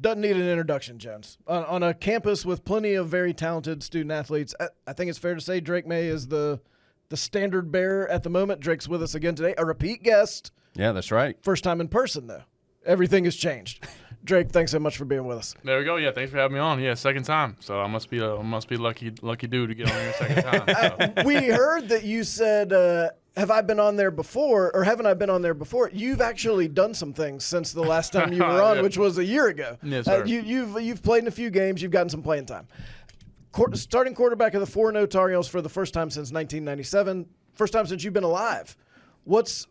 Doesn't need an introduction, Jones. On a campus with plenty of very talented student athletes, I think it's fair to say Drake Maye is the standard bearer at the moment. Drake's with us again today, a repeat guest. Yeah, that's right. First time in person, though. Everything has changed. Drake, thanks so much for being with us. There we go. Yeah, thanks for having me on. Yeah, second time. So I must be lucky dude to get on here a second time. So. We heard that you said, have I been on there before, or haven't I been on there before? You've actually done some things since the last time you were on, which was a year ago. Yes, sir. You've played in a few games. You've gotten some playing time. Starting quarterback of the 4-0 Tar Heels for the first time since 1997. First time since you've been alive. What's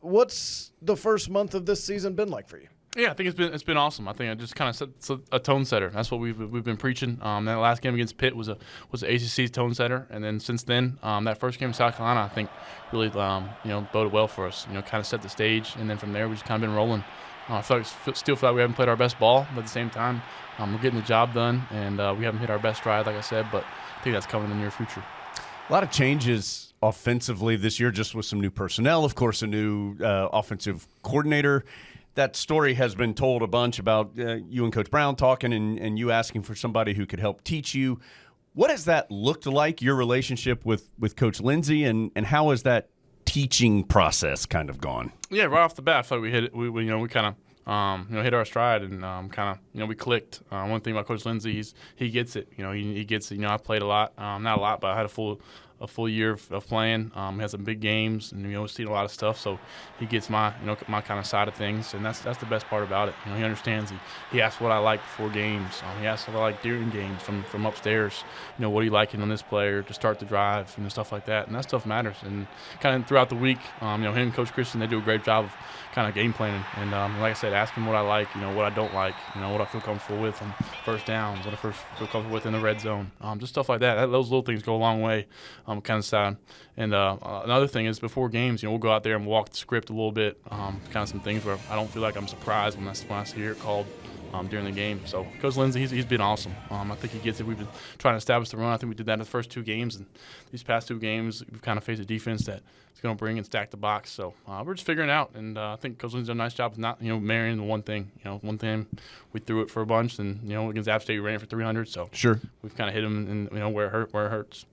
the first month of this season been like for you? Yeah, I think it's been awesome. I think I just kind of set a tone setter. That's what we've been preaching. That last game against Pitt was the ACC's tone setter, and then since then, that first game in South Carolina, I think really boded well for us. Kind of set the stage, and then from there we just kind of been rolling. I still feel like we haven't played our best ball, but at the same time, we're getting the job done, and we haven't hit our best stride, like I said. But I think that's coming in the near future. A lot of changes offensively this year, just with some new personnel. Of course, a new offensive coordinator. That story has been told a bunch about you and Coach Brown talking and you asking for somebody who could help teach you. What has that looked like, your relationship with Coach Lindsey, and how has that teaching process kind of gone? Yeah, right off the bat, I feel like we hit it. We kind of hit our stride and kind of we clicked. One thing about Coach Lindsey, he gets it. He gets it. I played a lot, not a lot, but I had a full year of playing. He has some big games, and we've seen a lot of stuff. So he gets my my kind of side of things, and that's the best part about it. He understands. He asks what I like before games. He asks what I like during games from upstairs. What do you like on this player to start the drive, stuff like that. And that stuff matters. And kind of throughout the week, him and Coach Christian, they do a great job of kind of game planning. And like I said, asking what I like, what I don't like, what I feel comfortable with on first downs, what I feel comfortable with in the red zone, just stuff like that. Those little things go a long way. Kind of side. And another thing is before games, we'll go out there and walk the script a little bit, kind of some things where I don't feel like I'm surprised when I hear it called during the game. So Coach Lindsey, he's been awesome. I think he gets it. We've been trying to establish the run. I think we did that in the first two games, and these past two games we've kind of faced a defense that is going to bring and stack the box. So we're just figuring it out, and I think Coach Lindsey's done a nice job of not marrying the one thing. One thing we threw it for a bunch, and against App State we ran it for 300. So sure, we've kind of hit him in where it hurts.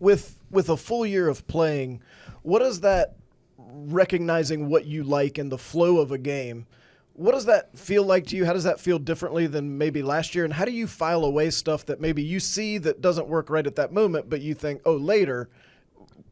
With a full year of playing, what is that recognizing what you like and the flow of a game? What does that feel like to you? How does that feel differently than maybe last year? And how do you file away stuff that maybe you see that doesn't work right at that moment, but you think, oh, later,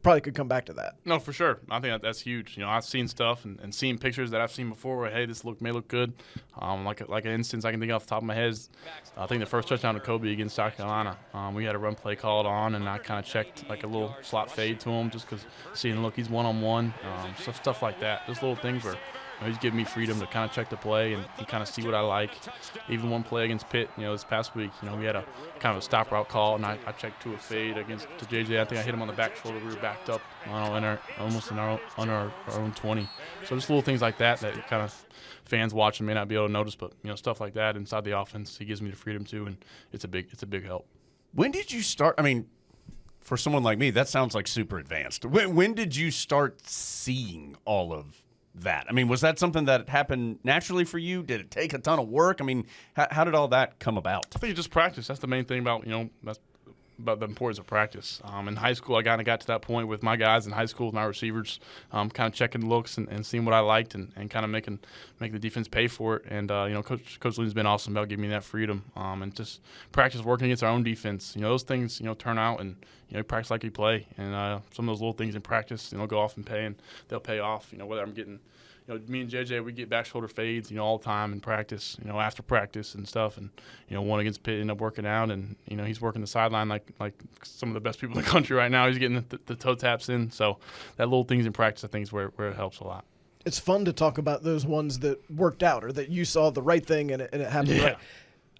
probably could come back to that? No, for sure. I think that's huge. I've seen stuff and seen pictures that I've seen before where, hey, this may look good. Like an instance I can think of off the top of my head is I think the first touchdown to Kobe against South Carolina. We had a run play called on, and I kind of checked like a little slot fade to him just because seeing, look, he's one-on-one, stuff like that. Just little things where he's giving me freedom to kind of check the play and kind of see what I like. Even one play against Pitt, this past week, we had a kind of a stop route call, and I checked to a fade to JJ. I think I hit him on the back shoulder. We were backed up almost on our own 20. So just little things like that kind of fans watching may not be able to notice, but stuff like that inside the offense, he gives me the freedom to, and it's a big help. When did you start? I mean, for someone like me, that sounds like super advanced. When did you start seeing all of that? I mean, was that something that happened naturally for you? Did it take a ton of work? I mean, how did all that come about? I think just practice. That's the main thing about, that's about the importance of practice. In high school, I kind of got to that point with my guys in high school, with my receivers, kind of checking looks and seeing what I liked and kind of make the defense pay for it. And, Coach Lee's been awesome about giving me that freedom and just practice working against our own defense. Those things, turn out and, you practice like you play. And some of those little things in practice, go off and pay, and they'll pay off. Whether I'm getting – me and JJ, we get back shoulder fades, all the time in practice, after practice and stuff. And, one against Pitt ended up working out, and, he's working the sideline like some of the best people in the country right now. He's getting the toe taps in. So that little things in practice, I think, is where it helps a lot. It's fun to talk about those ones that worked out or that you saw the right thing and it happened yeah. right.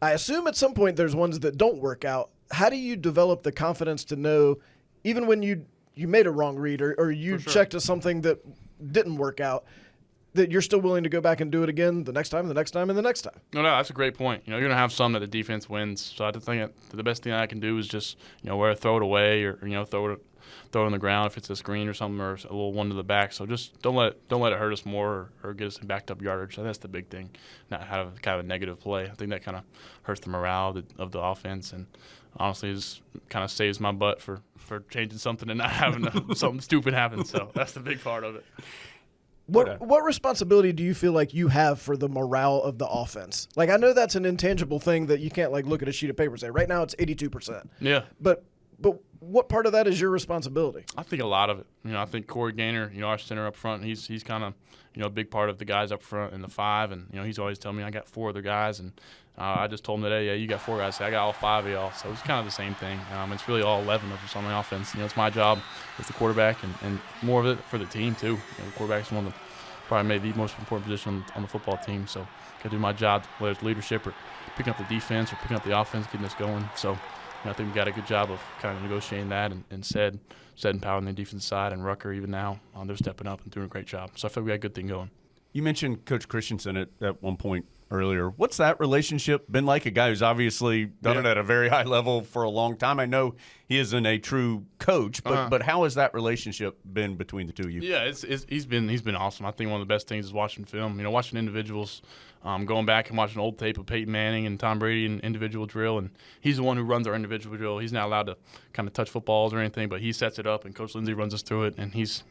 I assume at some point there's ones that don't work out. How do you develop the confidence to know, even when you made a wrong read or you checked to something that didn't work out, that you're still willing to go back and do it again the next time, and the next time, and the next time. No, that's a great point. You're going to have some that the defense wins. So I think that the best thing I can do is just, where throw it away or, throw it on the ground if it's a screen or something or a little one to the back. So just don't let it hurt us more or get us in backed up yardage. So that's the big thing, not have kind of a negative play. I think that kind of hurts the morale of the offense and honestly just kind of saves my butt for changing something and not having something stupid happen. So that's the big part of it. What responsibility do you feel like you have for the morale of the offense? Like, I know that's an intangible thing that you can't, like, look at a sheet of paper and say, right now it's 82%. Yeah. But what part of that is your responsibility? I think a lot of it. I think Corey Gaynor, our center up front, he's kind of, a big part of the guys up front in the 5. And, he's always telling me I got 4 other guys. And I just told him today, yeah, you got 4 guys. I got all 5 of y'all. So it's kind of the same thing. It's really all 11 of us on the offense. It's my job as the quarterback and more of it for the team, too. The quarterback's one of the probably maybe the most important position on the football team. So got to do my job, whether it's leadership or picking up the defense or picking up the offense, getting us going. So I think we got a good job of kind of negotiating that and said empowering the defensive side, and Rucker even now, they're stepping up and doing a great job. So I feel we got a good thing going. You mentioned Coach Christensen at one point earlier. What's that relationship been like? A guy who's obviously done it at a very high level for a long time. I know he isn't a true coach, but how has that relationship been between the two of you? Yeah, he's been awesome. I think one of the best things is watching film. Watching individuals, going back and watching old tape of Peyton Manning and Tom Brady and individual drill, and he's the one who runs our individual drill. He's not allowed to kind of touch footballs or anything, but he sets it up, and Coach Lindsey runs us through it, and he's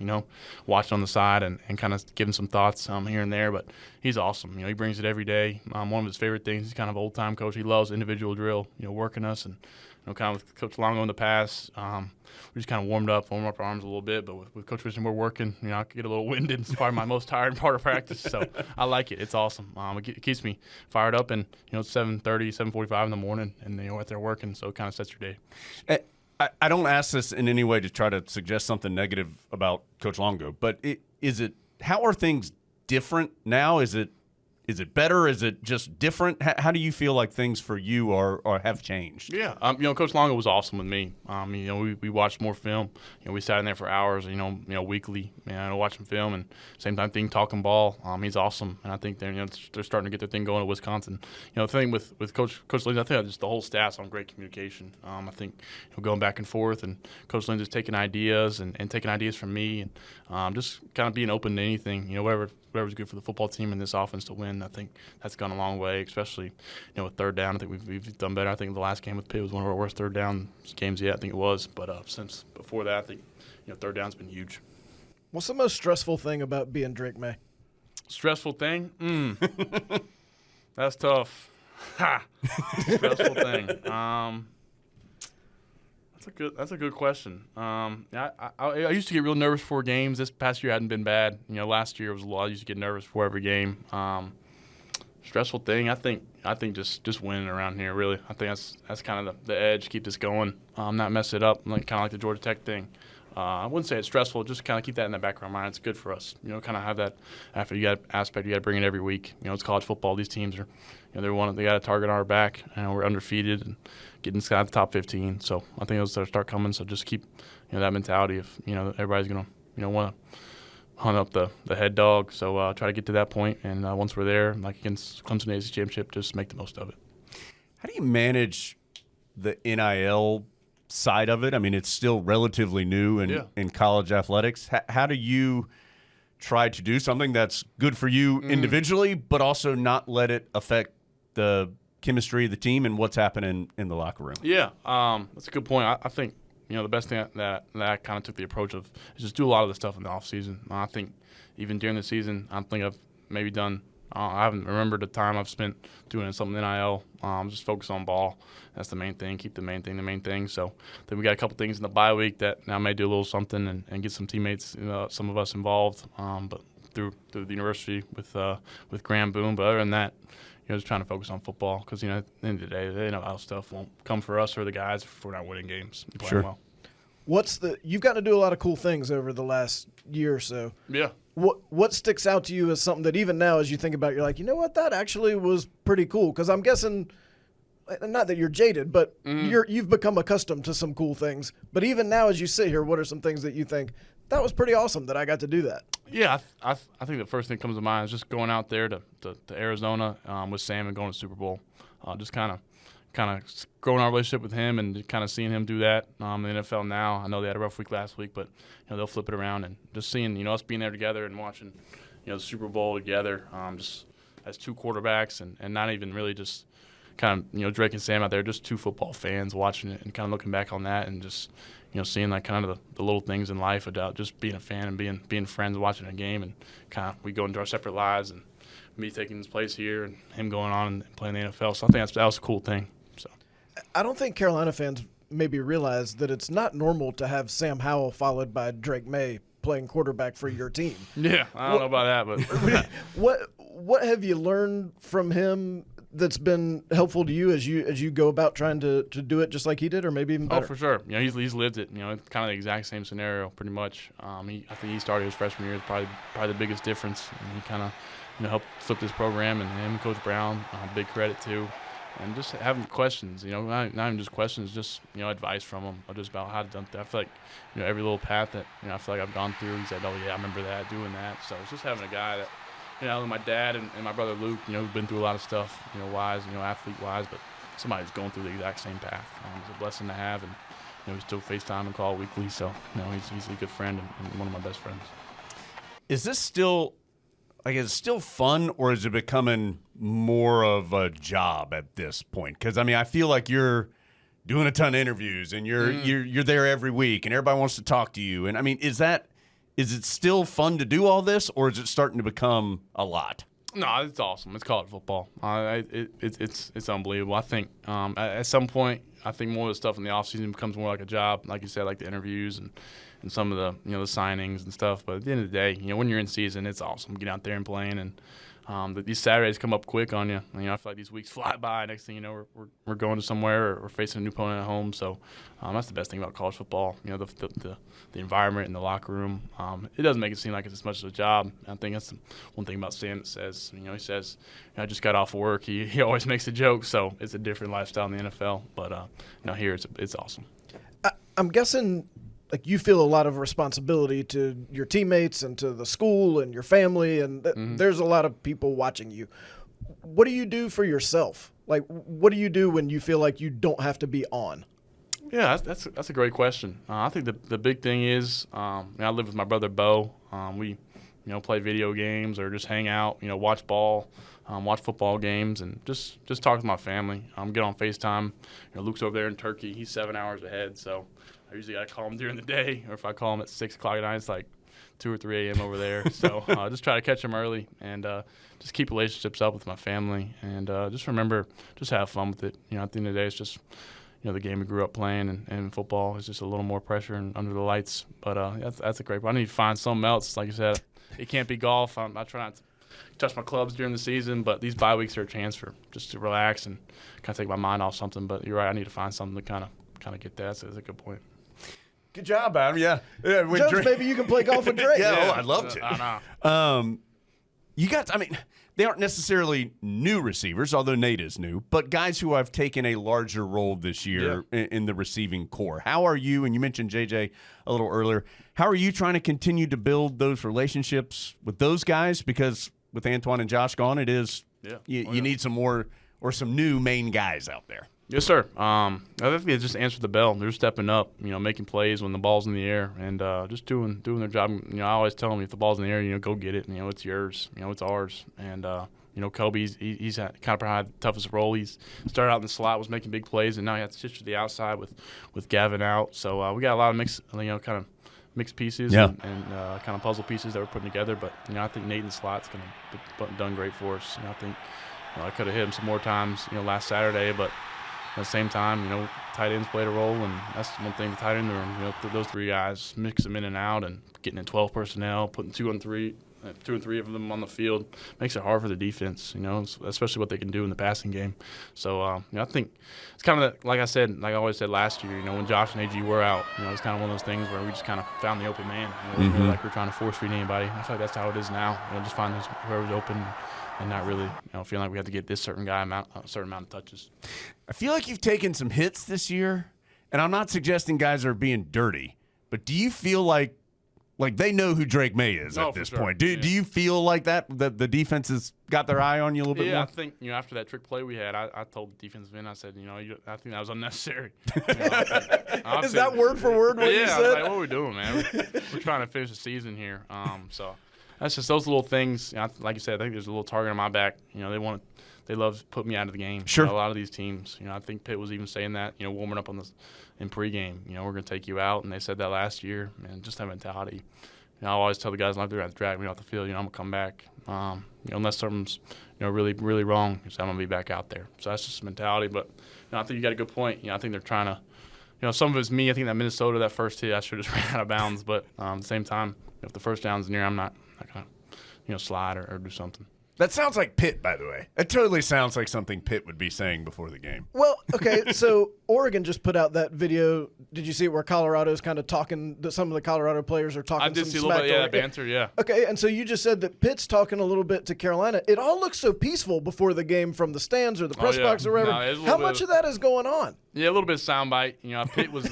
watching on the side and kind of giving some thoughts here and there. But he's awesome. He brings it every day. One of his favorite things. He's kind of an old time coach. He loves individual drill. Working us and. Kind of with Coach Longo in the past, we just kind of warmed up our arms a little bit. But with Coach Christian, we're working. I get a little winded. It's probably my most tiring part of practice. So I like it. It's awesome. It keeps me fired up. And, it's 7:30, 7:45 in the morning, and, out there working. So it kind of sets your day. I don't ask this in any way to try to suggest something negative about Coach Longo, but how are things different now? Is it better? Is it just different? How do you feel like things for you are have changed? Yeah, Coach Longo was awesome with me. We watched more film. We sat in there for hours. Weekly. Watching film and same time talking ball. He's awesome, and I think they're starting to get their thing going at Wisconsin. The thing with Coach Lindsey, I think just the whole staff's on great communication. I think going back and forth, and Coach Lindsey's taking ideas and taking ideas from me, and just kind of being open to anything. Whatever's good for the football team and this offense to win. I think that's gone a long way, especially with third down. I think we've done better. I think the last game with Pitt was one of our worst third down games yet. I think it was, but since before that, I think third down's been huge. What's the most stressful thing about being Drake Maye? Stressful thing? That's tough. Stressful thing. That's a good question. I used to get real nervous before games. This past year hadn't been bad. Last year was a lot. I used to get nervous before every game. Stressful thing. I think just winning around here. Really, I think that's kind of the edge. Keep this going. Not mess it up. Kind of like the Georgia Tech thing. I wouldn't say it's stressful. Just kind of keep that in the background mind. It's good for us. Kind of have that after you got aspect. You got to bring it every week. It's college football. These teams are, they got a target on our back, and we're undefeated and getting inside the top 15. So I think those start coming. So just keep, that mentality of, everybody's gonna, want to hunt up the head dog. So try to get to that point, and once we're there, like against Clemson ACC championship, just make the most of it. How do you manage the NIL side of it? I mean, it's still relatively new in college athletics. How do you try to do something that's good for you individually, but also not let it affect the chemistry of the team and what's happening in the locker room? Yeah, that's a good point. I think the best thing that I kind of took the approach of is just do a lot of the stuff in the off season. I think even during the season, I think I've maybe done. I haven't remembered the time I've spent doing something NIL. Just focus on ball. That's the main thing. Keep the main thing. So then we got a couple things in the bye week that I may do a little something and get some teammates, some of us involved. But through the university with Graham Boone. But other than that, just trying to focus on football because at the end of the day, they know how stuff won't come for us or the guys if we're not winning games and playing well. You've gotten to do a lot of cool things over the last year or so. Yeah. What sticks out to you as something that even now as you think about it, you're like, that actually was pretty cool? Because I'm guessing not that you're jaded, but Mm-hmm. you've become accustomed to some cool things. But even now, as you sit here, what are some things that you think that was pretty awesome that I got to do that? Yeah, I think the first thing that comes to mind is just going out there to Arizona with Sam and going to the Super Bowl. Just kind of growing our relationship with him and kind of seeing him do that in the NFL now. I know they had a rough week last week, but they'll flip it around, and just seeing us being there together and watching the Super Bowl together, just as two quarterbacks and not even really just kind of Drake and Sam out there, just two football fans watching it and kind of looking back on that and just seeing like kind of the little things in life about just being a fan and being friends watching a game, and kind of we go into our separate lives, and me taking his place here and him going on and playing the NFL. So I think that was a cool thing. So I don't think Carolina fans maybe realize that it's not normal to have Sam Howell followed by Drake Maye playing quarterback for your team. yeah, I don't know about that, but What have you learned from him that's been helpful to you as you go about trying to do it just like he did, or maybe even better? Oh, for sure. He's lived it. It's kind of the exact same scenario, pretty much. I think he started his freshman year is probably the biggest difference, and he kind of helped flip this program, and him and Coach Brown, big credit too. And just having questions, not even just questions, just advice from him, just about how to do that. I feel like every little path that I feel like I've gone through, he said, "Oh yeah, I remember that, doing that." So it's just having a guy that. My dad and my brother Luke, who've been through a lot of stuff, athlete-wise, but somebody who's going through the exact same path. It's a blessing to have, and we still FaceTime and call weekly. So, he's a good friend and one of my best friends. Is this still is it still fun, or is it becoming more of a job at this point? Because I feel like you're doing a ton of interviews and you're there every week, and everybody wants to talk to you. And is it still fun to do all this, or is it starting to become a lot? No, it's awesome. It's college football. It's unbelievable. I think at some point, I think more of the stuff in the offseason becomes more like a job, like you said, like the interviews and some of the the signings and stuff. But at the end of the day, when you're in season, it's awesome. Get out there and playing, and these Saturdays come up quick on you. I feel like these weeks fly by. Next thing you know, we're going to somewhere, or we're facing a new opponent at home. So that's the best thing about college football. The environment in the locker room. It doesn't make it seem like it's as much of a job. I think that's the one thing about Sam that says. He says, "I just got off of work." He always makes a joke. So it's a different lifestyle in the NFL. But here it's awesome. I'm guessing. Like, you feel a lot of responsibility to your teammates and to the school and your family, and there's a lot of people watching you. What do you do for yourself? Like, what do you do when you feel like you don't have to be on? Yeah, that's a great question. I think the big thing is I live with my brother Bo. We play video games or just hang out. Watch ball, watch football games, and just talk to my family. Get on FaceTime. Luke's over there in Turkey. He's 7 hours ahead, so I usually got to call him during the day, or if I call him at 6 o'clock at night, it's like 2 or 3 a.m. over there. So just try to catch him early and just keep relationships up with my family, and just remember, just have fun with it. At the end of the day, it's just the game we grew up playing, and football is just a little more pressure and under the lights. But that's a great part. I need to find something else. Like you said, it can't be golf. I try not to touch my clubs during the season, but these bye weeks are a chance for just to relax and kind of take my mind off something. But you're right, I need to find something to kind of get that. So that's a good point. Good job, Adam. Yeah. Jones, maybe you can play golf with Drake. Yeah, I'd love to. I know. You got, they aren't necessarily new receivers, although Nate is new, but guys who have taken a larger role this year in the receiving core. How are you, and you mentioned JJ a little earlier, how are you trying to continue to build those relationships with those guys? Because with Antoine and Josh gone, it is, you need some more or some new main guys out there. Yes, sir. I think they just answered the bell. They're stepping up, making plays when the ball's in the air, and just doing their job. I always tell them, if the ball's in the air, go get it. It's yours. It's ours. And Kobe, he's kind of had the toughest role. He's started out in the slot, was making big plays, and now he has to switch to the outside with Gavin out. So we got a lot of mixed pieces and kind of puzzle pieces that we're putting together. But I think Nate in the slot's going to be done great for us. I think I could have hit him some more times last Saturday, but at the same time, tight ends played a role, and that's one thing. The tight end room, those three guys, mix them in and out, and getting in 12 personnel, putting 2 and 3 of them on the field makes it hard for the defense. Especially what they can do in the passing game. So I think it's kind of like I said, like I always said last year. When Josh and AG were out, it's kind of one of those things where we just kind of found the open man. It wasn't really like we're trying to force feed anybody. I feel like that's how it is now. Just find whoever's open. and not really feeling like we had to get this certain guy a certain amount of touches. I feel like you've taken some hits this year, and I'm not suggesting guys are being dirty, but do you feel like they know who Drake Maye is at this point? Do you feel like that the defense has got their eye on you a little bit more? Yeah, I think after that trick play we had, I told the defensive end, I said, I think that was unnecessary. Is that word for word what you said? I was like, what are we doing, man? We're trying to finish the season here. So that's just those little things. Like you said, I think there's a little target on my back. They love to put me out of the game. Sure. A lot of these teams. I think Pitt was even saying that. Warming up in pregame. We're going to take you out, and they said that last year. And just that mentality. I always tell the guys like they're going to drag me off the field. I'm going to come back. Unless something's really really wrong, so I'm going to be back out there. So that's just mentality. But I think you got a good point. I think they're trying to. Some of it's me. I think that Minnesota, that first hit, I should have just ran out of bounds. But at the same time, if the first down's near, I'm not going to slide or do something. That sounds like Pitt, by the way. It totally sounds like something Pitt would be saying before the game. Well, okay, so Oregon just put out that video. Did you see it where Colorado's kind of talking, some of the Colorado players are talking I did some see a little smack bit, to that banter, yeah. Okay, and so you just said that Pitt's talking a little bit to Carolina. It all looks so peaceful before the game from the stands or the press box or wherever. No, How much of that is going on? Yeah, a little bit of soundbite. Pitt was,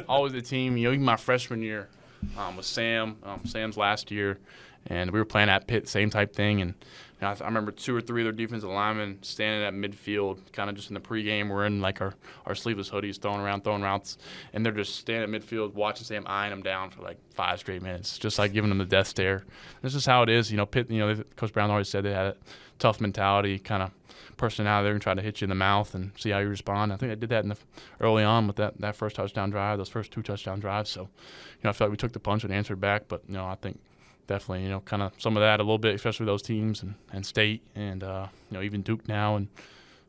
always the team. Even my freshman year with Sam, Sam's last year, and we were playing at Pitt, same type thing. And I remember 2 or 3 of their defensive linemen standing at midfield, kind of just in the pregame. We're in like our sleeveless hoodies, throwing routes, and they're just standing at midfield, watching Sam, eyeing them down for like 5 straight minutes, just like giving them the death stare. This is how it is. Pitt. Coach Brown always said they had a tough mentality, kind of personality. They're gonna try to hit you in the mouth and see how you respond. I think they did that early on with that first touchdown drive, those first 2 touchdown drives. So, I felt like we took the punch and answered back, but I think. Definitely, kind of some of that a little bit, especially those teams and State and even Duke now and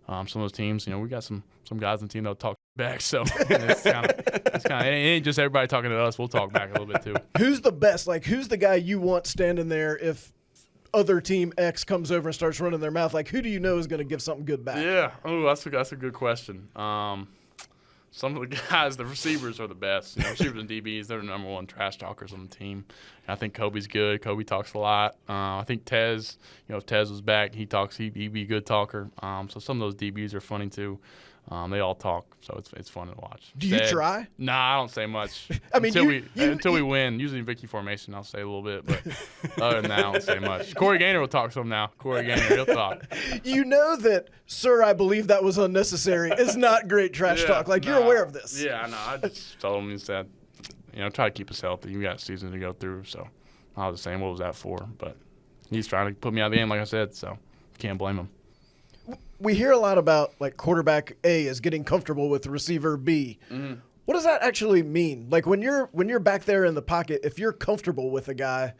some of those teams. We got some guys on the team that'll talk back. So it's kind of it ain't just everybody talking to us. We'll talk back a little bit too. Who's the best? Like, who's the guy you want standing there if other team X comes over and starts running their mouth? Like, who do you know is going to give something good back? Yeah, that's a good question. Some of the guys, the receivers are the best. Receivers and DBs, they're the number one trash talkers on the team. I think Kobe's good. Kobe talks a lot. I think Tez, if Tez was back, he'd be a good talker. So some of those DBs are funny too. They all talk, so it's fun to watch. Do you try? Nah, I don't say much. I mean, until we win. Usually in Vicky formation, I'll say a little bit, but other than that, I don't say much. Corey Gaynor will talk some now. Corey Gaynor, he'll talk. You know that, sir, I believe that was unnecessary. It's not great trash talk. Like, you're aware of this. Yeah, I know. I just told him, he said, try to keep us healthy. You got a season to go through, so I was saying, what was that for? But he's trying to put me out of the game, like I said, so can't blame him. We hear a lot about, like, quarterback A is getting comfortable with receiver B. Mm-hmm. What does that actually mean? Like, when you're back there in the pocket, if you're comfortable with a guy,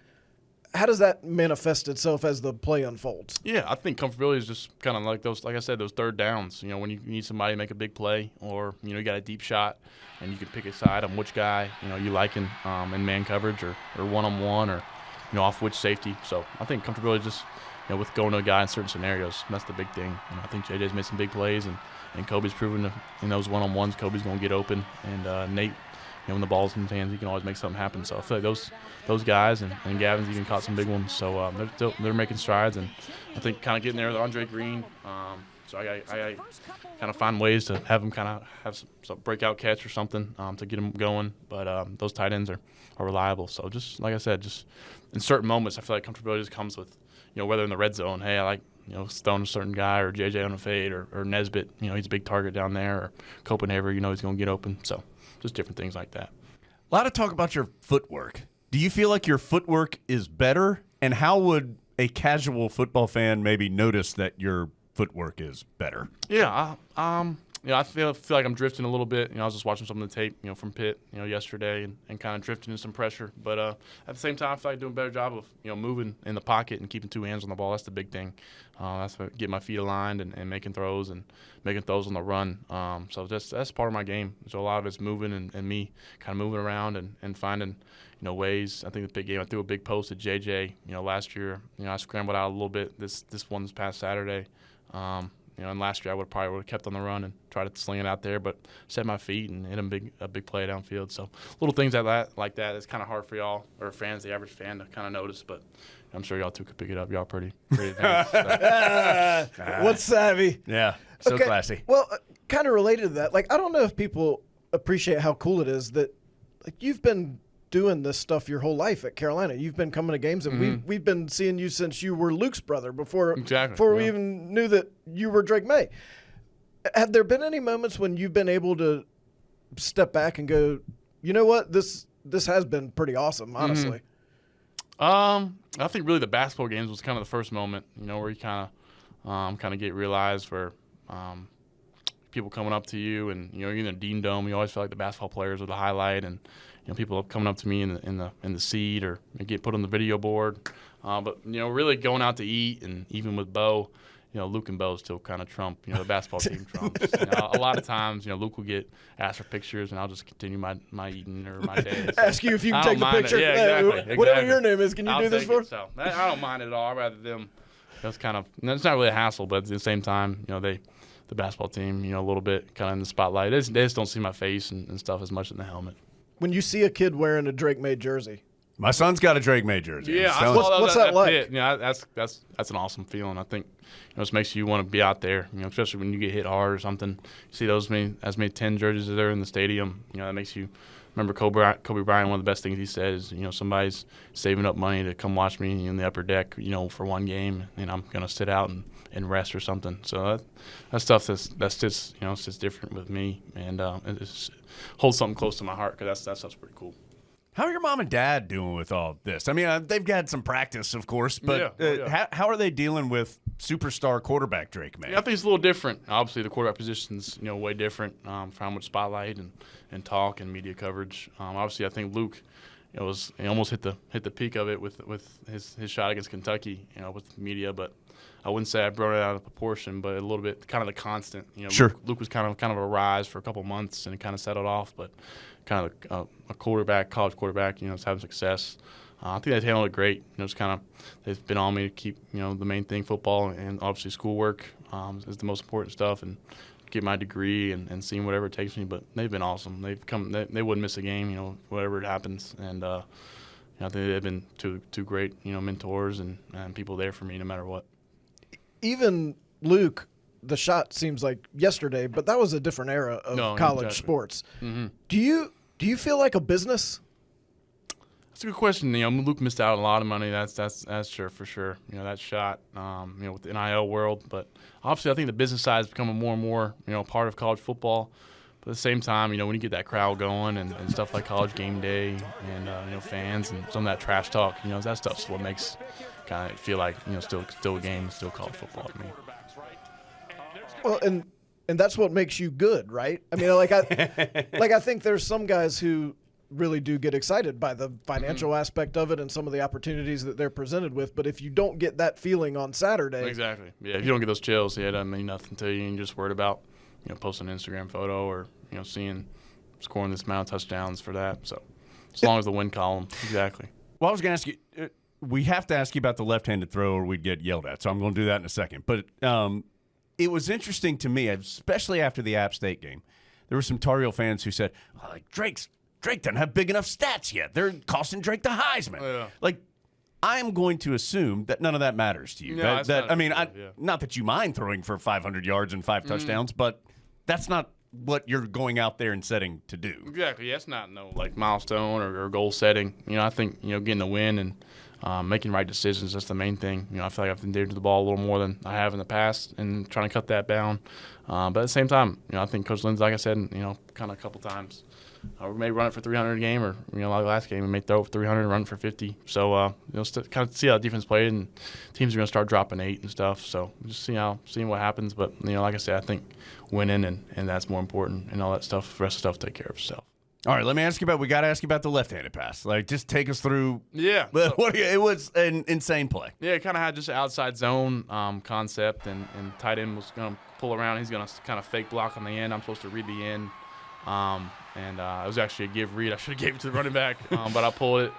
how does that manifest itself as the play unfolds? Yeah, I think comfortability is just kind of like those, like I said, those third downs. When you need somebody to make a big play, or you got a deep shot, and you can pick a side on which guy you like in man coverage or one-on-one or off which safety. So I think comfortability is just with going to a guy in certain scenarios. That's the big thing. I think JJ's made some big plays, and Kobe's proven in those one-on-ones, Kobe's going to get open. And Nate, when the ball's in his hands, he can always make something happen. So I feel like those guys and Gavin's even caught some big ones. So they're making strides, and I think kind of getting there with Andre Green. So I kind of find ways to have him kind of have some breakout catch or something to get him going. But those tight ends are reliable. So just like I said, just in certain moments, I feel like comfortability just comes with whether in the red zone, hey, I like throwing a certain guy, or JJ on a fade, or Nesbitt, he's a big target down there, or Copenhagen, he's going to get open. So just different things like that. A lot of talk about your footwork. Do you feel like your footwork is better? And how would a casual football fan maybe notice that your footwork is better? Yeah, I feel like I'm drifting a little bit. I was just watching some of the tape, from Pitt, yesterday, and kind of drifting in some pressure. But at the same time, I feel like doing a better job of, moving in the pocket and keeping 2 hands on the ball. That's the big thing. That's what get my feet aligned and making throws on the run. So that's part of my game. So a lot of it's moving and me kind of moving around and finding, ways. I think the big game, I threw a big post at JJ, last year. I scrambled out a little bit this past Saturday. And last year I would have kept on the run and tried to sling it out there, but set my feet and hit a big play downfield. So little things like that, it's kind of hard for y'all or fans, the average fan, to kind of notice, but I'm sure y'all too could pick it up. Y'all pretty advanced. So. What's savvy? Yeah, so Okay, classy. Well, kind of related to that, like I don't know if people appreciate how cool it is that like you've been doing this stuff your whole life at Carolina. You've been coming to games, and we've been seeing you since you were Luke's brother before we even knew that you were Drake Maye. Have there been any moments when you've been able to step back and go, you know what, this has been pretty awesome, honestly? I think really the basketball games was kind of the first moment, where you kind of get realized where people coming up to you, and you're in the Dean Dome. You always feel like the basketball players are the highlight, and people coming up to me in the seat or get put on the video board. But really going out to eat, and even with Bo, Luke and Bo still kind of trump. The basketball team trumps. A lot of times, Luke will get asked for pictures, and I'll just continue my eating or my day. So ask you if you can I take don't a mind picture. It. Yeah, exactly. Whatever your name is, can you I'll do this take for? it. So I don't mind it at all. I'd rather them. It's kind of it's not really a hassle, but at the same time, the basketball team, a little bit kind of in the spotlight. They just don't see my face and stuff as much in the helmet. When you see a kid wearing a Drake Maye jersey, My son's got a Drake Maye jersey. Yeah, I So- saw What's that like? Pit. That's an awesome feeling. I think it just makes you want to be out there. Especially when you get hit hard or something. You see those as many 10 jerseys there in the stadium. That makes you remember Kobe Bryant. One of the best things he said is, somebody's saving up money to come watch me in the upper deck, for one game, and I'm gonna sit out and rest or something. So that stuff that's just it's just different with me, and it holds something close to my heart because that stuff's pretty cool. How are your mom and dad doing with all this? I mean, they've had some practice, of course, but Yeah. How are they dealing with superstar quarterback Drake Maye? Yeah, I think it's a little different. Obviously, the quarterback position's way different for how much spotlight and talk and media coverage. Obviously, I think Luke, he almost hit the peak of it with his shot against Kentucky, with media. But I wouldn't say I brought it out of proportion, but a little bit, kind of the constant. Sure. Luke was kind of a rise for a couple months and it kind of settled off, but kind of a quarterback, college quarterback, is having success. I think they've handled it great. It's kind of they've been on me to keep the main thing, football, and obviously schoolwork is the most important stuff, and get my degree and seeing whatever it takes me. But they've been awesome. They wouldn't miss a game, whatever it happens, and I think they've been two great mentors and people there for me no matter what. Even Luke, the shot seems like yesterday, but that was a different era of college sports. Mm-hmm. Do you feel like a business? That's a good question. Luke missed out on a lot of money. That's sure for sure. That shot, with the NIL world. But obviously, I think the business side is becoming more and more, part of college football. But at the same time, when you get that crowd going and stuff like College Game Day and fans and some of that trash talk, that stuff's what makes kind of feel like still a game, still college football to me. Well, and that's what makes you good, right? I mean, I think there's some guys who really do get excited by the financial aspect of it and some of the opportunities that they're presented with. But if you don't get that feeling on Saturday, exactly, yeah, if you don't get those chills, it doesn't mean nothing to you. You're just worried about posting an Instagram photo or seeing scoring this amount of touchdowns for that. So as long as the win column, exactly. Well, I was going to ask you, we have to ask you about the left-handed throw or we'd get yelled at. So I'm going to do that in a second. But it was interesting to me, especially after the App State game. There were some Tar Heel fans who said, Drake doesn't have big enough stats yet. They're costing Drake the Heisman. Yeah. I am going to assume that none of that matters to you. No, Not that you mind throwing for 500 yards and 5 touchdowns, but that's not what you're going out there and setting to do. Exactly. Yeah, it's not no milestone or goal setting. I think getting the win and making right decisions, that's the main thing. I feel like I've endeared to the ball a little more than I have in the past and trying to cut that down. But at the same time, I think Coach Lindsey, like I said, kind of a couple times, we may run it for 300 a game, or like last game, we may throw it for 300 and run it for 50. So kind of see how defense played, and teams are going to start dropping 8 and stuff. So just seeing what happens. But like I said, I think winning and that's more important, and all that stuff. The rest of the stuff take care of itself. All right, let me ask you about. We got to ask you about the left-handed pass. Just take us through. Yeah, it was an insane play. Yeah, it kind of had just an outside zone concept, and tight end was going to pull around. He's going to kind of fake block on the end. I'm supposed to read the end. And it was actually a give read. I should have gave it to the running back, but I pulled it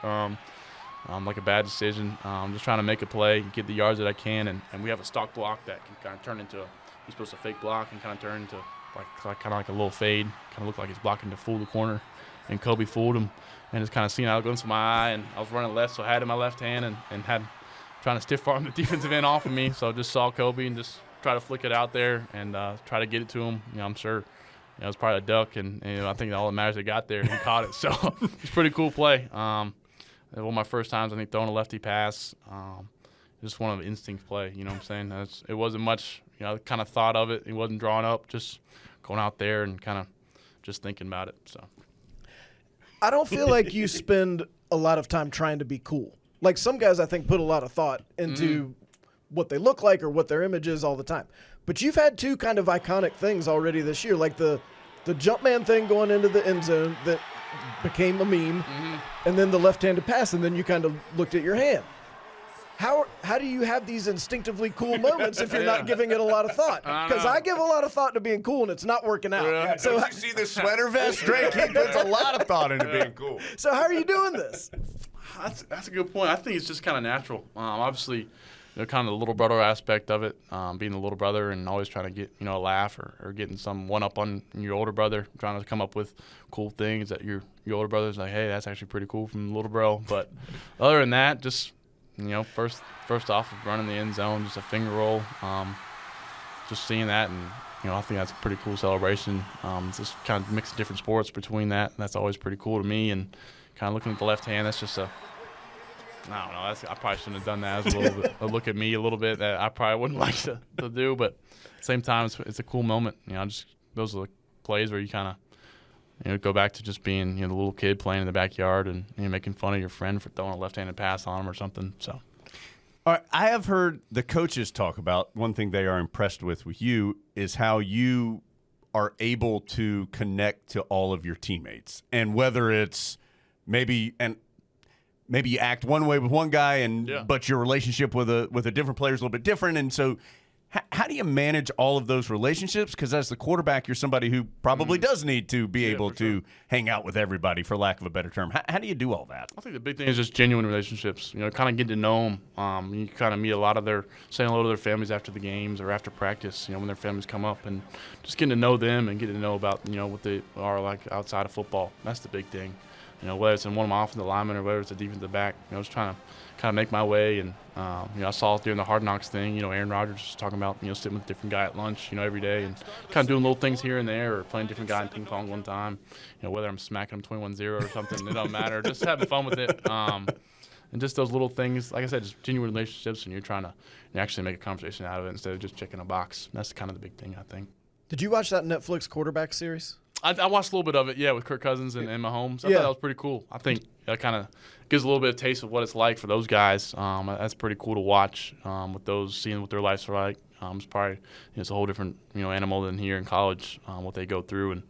like a bad decision. Just trying to make a play, get the yards that I can, and we have a stock block that can kind of turn into he's supposed to fake block and kind of turn into kind of like a little fade, kind of looked like he's blocking to fool the corner, and Kobe fooled him, and just kind of seen out glimpse of my eye, and I was running left, so I had it in my left hand and had trying to stiff arm the defensive end off of me, so I just saw Kobe and just try to flick it out there and try to get it to him. I'm sure it was probably a duck, and I think all that matters it got there and he caught it, so it's a pretty cool play. One of my first times, I think, throwing a lefty pass. Just one of the instinct play, you know what I'm saying? It wasn't much, kind of thought of it. It wasn't drawn up, just going out there and kind of just thinking about it. So I don't feel like you spend a lot of time trying to be cool. Like some guys, I think, put a lot of thought into what they look like or what their image is all the time. But you've had two kind of iconic things already this year, like the jump man thing going into the end zone that became a meme, and then the left-handed pass, and then you kind of looked at your hand. How do you have these instinctively cool moments if you're not giving it a lot of thought? Because I give a lot of thought to being cool, and it's not working out. Yeah. So don't you see the sweater vest, Drake? He puts a lot of thought into being cool. So how are you doing this? That's a good point. I think it's just kind of natural. Obviously, kind of the little brother aspect of it, being the little brother and always trying to get a laugh or getting some one up on your older brother, trying to come up with cool things that your older brother's like, hey, that's actually pretty cool from the little bro. But other than that, just first off, running the end zone, just a finger roll, just seeing that, and I think that's a pretty cool celebration. Just kind of mixing different sports between that, and that's always pretty cool to me. And kind of looking at the left hand, that's just I don't know. I probably shouldn't have done that. As a little bit, a look at me a little bit that I probably wouldn't like to do, but at the same time, it's a cool moment. Just those are the plays where you kind of go back to just being the little kid playing in the backyard and making fun of your friend for throwing a left-handed pass on him or something. So, all right, I have heard the coaches talk about one thing they are impressed with you is how you are able to connect to all of your teammates, and whether it's maybe you act one way with one guy, but your relationship with a different player is a little bit different. And so how do you manage all of those relationships? Because as the quarterback, you're somebody who probably does need to be able to hang out with everybody, for lack of a better term. How do you do all that? I think the big thing is just genuine relationships, kind of getting to know them. You kind of meet a lot of saying hello to their families after the games or after practice, when their families come up, and just getting to know them and getting to know about, what they are like outside of football. That's the big thing. Whether it's in one of my offensive linemen or whether it's a defensive back, just trying to kind of make my way. And, I saw it during the Hard Knocks thing, Aaron Rodgers was talking about, sitting with a different guy at lunch, every day and kind of doing little things here and there, or playing a different guy in ping pong one time, whether I'm smacking him 21-0 or something, it don't matter. Just having fun with it. And just those little things, like I said, just genuine relationships, and you're trying to actually make a conversation out of it instead of just checking a box. That's kind of the big thing, I think. Did you watch that Netflix quarterback series? I watched a little bit of it, with Kirk Cousins and Mahomes. I thought that was pretty cool. I think that kind of gives a little bit of taste of what it's like for those guys. That's pretty cool to watch with those, seeing what their lives are like. It's probably it's a whole different animal than here in college, what they go through. And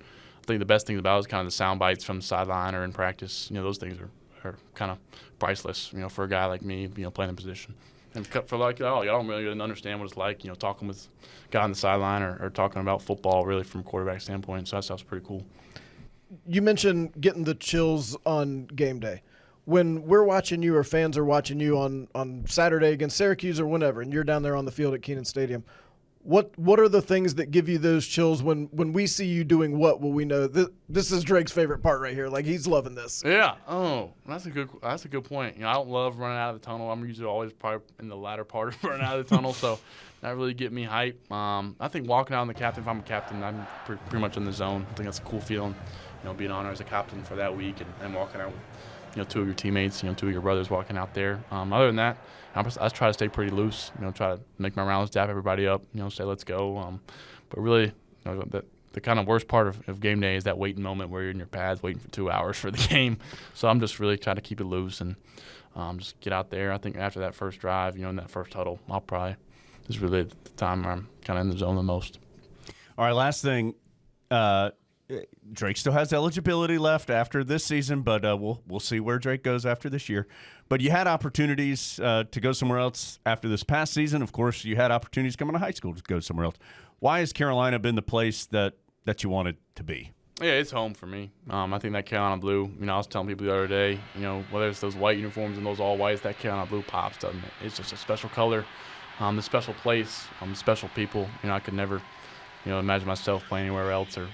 I think the best thing about it is kind of the sound bites from the sideline or in practice. Those things are kind of priceless, for a guy like me, playing the position. And for y'all don't really understand what it's like, talking with a guy on the sideline or talking about football really from a quarterback standpoint. So that sounds pretty cool. You mentioned getting the chills on game day. When we're watching you or fans are watching you on Saturday against Syracuse or whenever, and you're down there on the field at Kenan Stadium, what are the things that give you those chills when we see you doing what? Will we know this is Drake's favorite part right here? Like, he's loving this. Yeah. Oh, that's a good point. I don't love running out of the tunnel. I'm usually always probably in the latter part of running out of the tunnel, so that really get me hype. I think walking out on the captain, if I'm a captain, I'm pretty much in the zone. I think that's a cool feeling, being honored as a captain for that week and walking out with, two of your teammates, two of your brothers walking out there. Other than that, I try to stay pretty loose, try to make my rounds, dap everybody up, say let's go. But really, the kind of worst part of game day is that waiting moment where you're in your pads waiting for 2 hours for the game. So I'm just really trying to keep it loose and just get out there. I think after that first drive, in that first huddle, I'll probably – this is really the time where I'm kind of in the zone the most. All right, last thing. Drake still has eligibility left after this season, but we'll see where Drake goes after this year. But you had opportunities to go somewhere else after this past season. Of course, you had opportunities coming to high school to go somewhere else. Why has Carolina been the place that you wanted to be? Yeah, it's home for me. I think that Carolina blue, I was telling people the other day, whether it's those white uniforms and those all whites, that Carolina blue pops, doesn't it? It's just a special color. the special place, special people. I could never, imagine myself playing anywhere else or,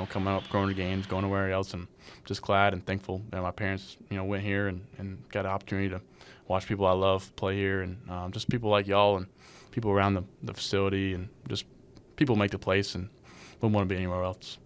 coming up, going to games, going anywhere else. And just glad and thankful that my parents, went here and got an opportunity to watch people I love play here, and just people like y'all and people around the facility, and just people make the place and wouldn't want to be anywhere else.